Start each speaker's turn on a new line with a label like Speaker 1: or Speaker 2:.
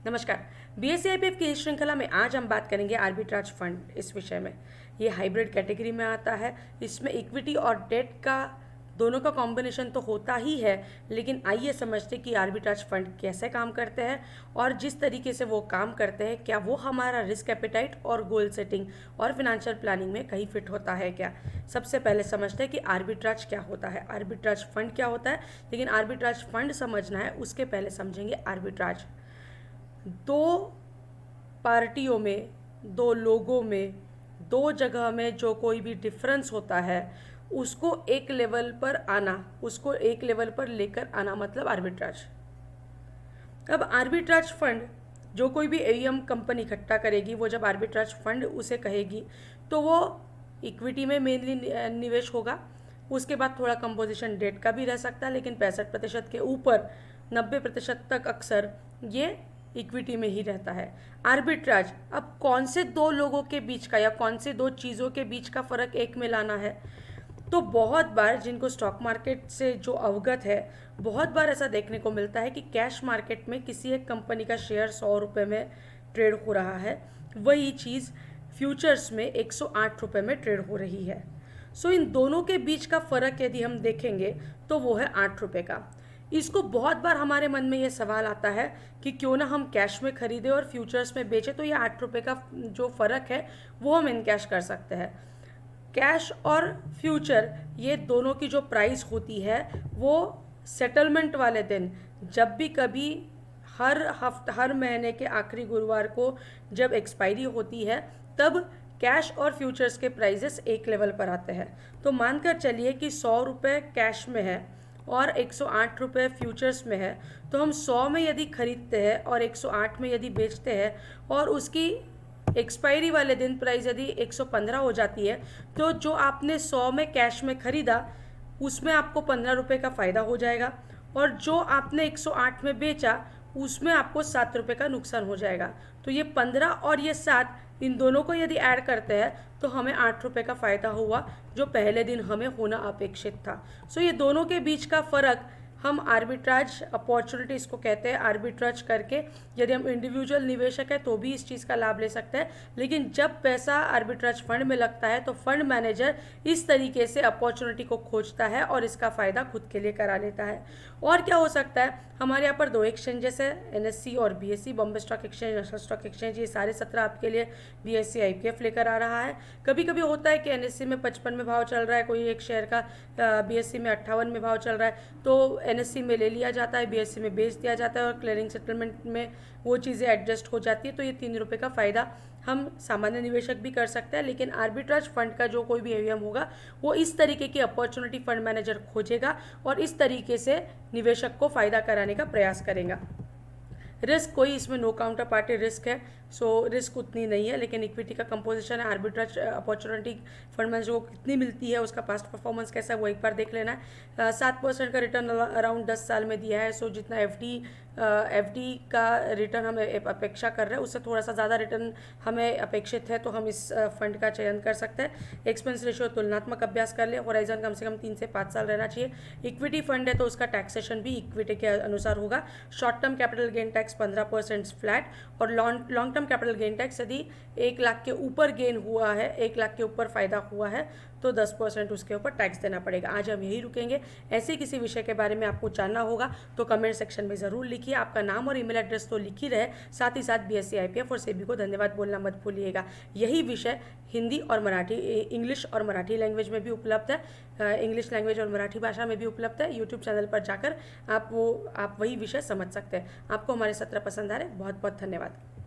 Speaker 1: नमस्कार। BSc IPF की इस श्रृंखला में आज हम बात करेंगे आर्बिट्राज फंड इस विषय में। ये हाइब्रिड कैटेगरी में आता है। इसमें इक्विटी और डेट का दोनों का कॉम्बिनेशन तो होता ही है, लेकिन आइए समझते कि आर्बिट्राज फंड कैसे काम करते हैं और जिस तरीके से वो काम करते हैं क्या वो हमारा रिस्क एपेटाइट और गोल सेटिंग और फिनेंशियल प्लानिंग में कहीं फिट होता है क्या। सबसे पहले समझते हैं कि आर्बिट्राज क्या होता है, आर्बिट्राज फंड क्या होता है। लेकिन आर्बिट्राज फंड समझना है उसके पहले समझेंगे आर्बिट्राज। दो पार्टियों में, दो लोगों में, दो जगह में जो कोई भी डिफरेंस होता है उसको एक लेवल पर आना, उसको एक लेवल पर लेकर आना मतलब आर्बिट्राज। अब आर्बिट्राज फंड जो कोई भी एयूएम कंपनी इकट्ठा करेगी, वो जब आर्बिट्राज फंड उसे कहेगी तो वो इक्विटी में मेनली निवेश होगा। उसके बाद थोड़ा कंपोजिशन डेट का भी रह सकता है, लेकिन 65% के ऊपर 90% तक अक्सर ये इक्विटी में ही रहता है। आर्बिट्राज अब कौन से दो लोगों के बीच का या कौन से दो चीज़ों के बीच का फ़र्क एक में लाना है, तो बहुत बार जिनको स्टॉक मार्केट से जो अवगत है, बहुत बार ऐसा देखने को मिलता है कि कैश मार्केट में किसी एक कंपनी का शेयर 100 रुपये में ट्रेड हो रहा है, वही चीज़ फ्यूचर्स में 108 रुपये में ट्रेड हो रही है। सो इन दोनों के बीच का फ़र्क यदि हम देखेंगे तो वो है 8 रुपये का। इसको बहुत बार हमारे मन में ये सवाल आता है कि क्यों ना हम कैश में खरीदें और फ्यूचर्स में बेचें, तो ये 8 रुपये का जो फ़र्क है वो हम इन कैश कर सकते हैं। कैश और फ्यूचर ये दोनों की जो प्राइस होती है वो सेटलमेंट वाले दिन, जब भी कभी हर महीने के आखिरी गुरुवार को जब एक्सपायरी होती है, तब कैश और फ्यूचर्स के प्राइजेस एक लेवल पर आते हैं। तो मानकर चलिए कि 100 रुपये कैश में है और 108 रुपये फ्यूचर्स में है, तो हम 100 में यदि खरीदते हैं और 108 में यदि बेचते हैं और उसकी एक्सपायरी वाले दिन प्राइस यदि 115 हो जाती है, तो जो आपने 100 में कैश में ख़रीदा उसमें आपको 15 रुपये का फ़ायदा हो जाएगा, और जो आपने 108 में बेचा उसमें आपको 7 रुपये का नुकसान हो जाएगा। तो ये 15 और ये 7, इन दोनों को यदि ऐड करते हैं तो हमें 8 रुपये का फ़ायदा हुआ, जो पहले दिन हमें होना अपेक्षित था। सो ये दोनों के बीच का फ़र्क हम आर्बिट्राज अपॉर्चुनिटी इसको कहते हैं। आर्बिट्राज करके यदि हम इंडिविजुअल निवेशक है तो भी इस चीज़ का लाभ ले सकते हैं, लेकिन जब पैसा आर्बिट्राज फंड में लगता है तो फंड मैनेजर इस तरीके से अपॉर्चुनिटी को खोजता है और इसका फ़ायदा खुद के लिए करा लेता है। और क्या हो सकता है, हमारे यहाँ पर 2 एक्सचेंजेस है, एनएससी और BSc, Bombay stock exchange, national stock exchange. ये सारे 17 आपके लिए बीएससी आईपीएफ लेकर आ रहा है। कभी कभी होता है कि एनएससी में 55 में भाव चल रहा है कोई एक शेयर का, बीएससी में 58 में भाव चल रहा है, तो एनएससी में ले लिया जाता है, बीएससी में बेच दिया जाता है और क्लियरिंग सेटलमेंट में वो चीज़ें एडजस्ट हो जाती है। तो ये 3 रुपये का फ़ायदा हम सामान्य निवेशक भी कर सकते हैं, लेकिन आर्बिट्राज फंड का जो कोई भी एयूएम होगा वो इस तरीके की अपॉर्चुनिटी फंड मैनेजर खोजेगा और इस तरीके से निवेशक को फ़ायदा कराने का प्रयास करेगा। रिस्क कोई इसमें नो काउंटर पार्टी रिस्क है, सो रिस्क उतनी नहीं है, लेकिन इक्विटी का कंपोजिशन है। आर्बिट्राज अपॉर्चुनिटी फंड मैनेजर को कितनी मिलती है, उसका पास्ट परफॉर्मेंस कैसा है वो एक बार देख लेना है। 7% का रिटर्न अराउंड 10 साल में दिया है। सो जितना एफडी का रिटर्न हम अपेक्षा कर रहे हैं उससे थोड़ा सा ज़्यादा रिटर्न हमें अपेक्षित है, तो हम इस फंड का चयन कर सकते हैं। एक्सपेंस रेशियो तुलनात्मक अभ्यास कर ले, होराइजन कम से कम 3 से 5 साल रहना चाहिए। इक्विटी फंड है तो उसका टैक्सेशन भी इक्विटी के अनुसार होगा। Short term capital gain tax 15% flat, और long term capital gain tax यदि 1 लाख के ऊपर गेन हुआ है, 1 लाख के ऊपर फ़ायदा हुआ है, तो 10% उसके ऊपर टैक्स देना पड़ेगा। आज हम यही रुकेंगे। ऐसे किसी विषय के बारे में आपको जानना होगा तो कमेंट सेक्शन में ज़रूर लिखिए। आपका नाम और ईमेल एड्रेस तो लिख ही रहे, साथ ही साथ बीएससी आईपीएफ और सेबी को धन्यवाद बोलना मत भूलिएगा। यही विषय हिंदी और मराठी, इंग्लिश और मराठी लैंग्वेज में भी उपलब्ध है, इंग्लिश लैंग्वेज और मराठी भाषा में भी उपलब्ध है। यूट्यूब चैनल पर जाकर आप वही विषय समझ सकते हैं। आपको हमारे सत्र पसंद आ रहे, बहुत बहुत धन्यवाद।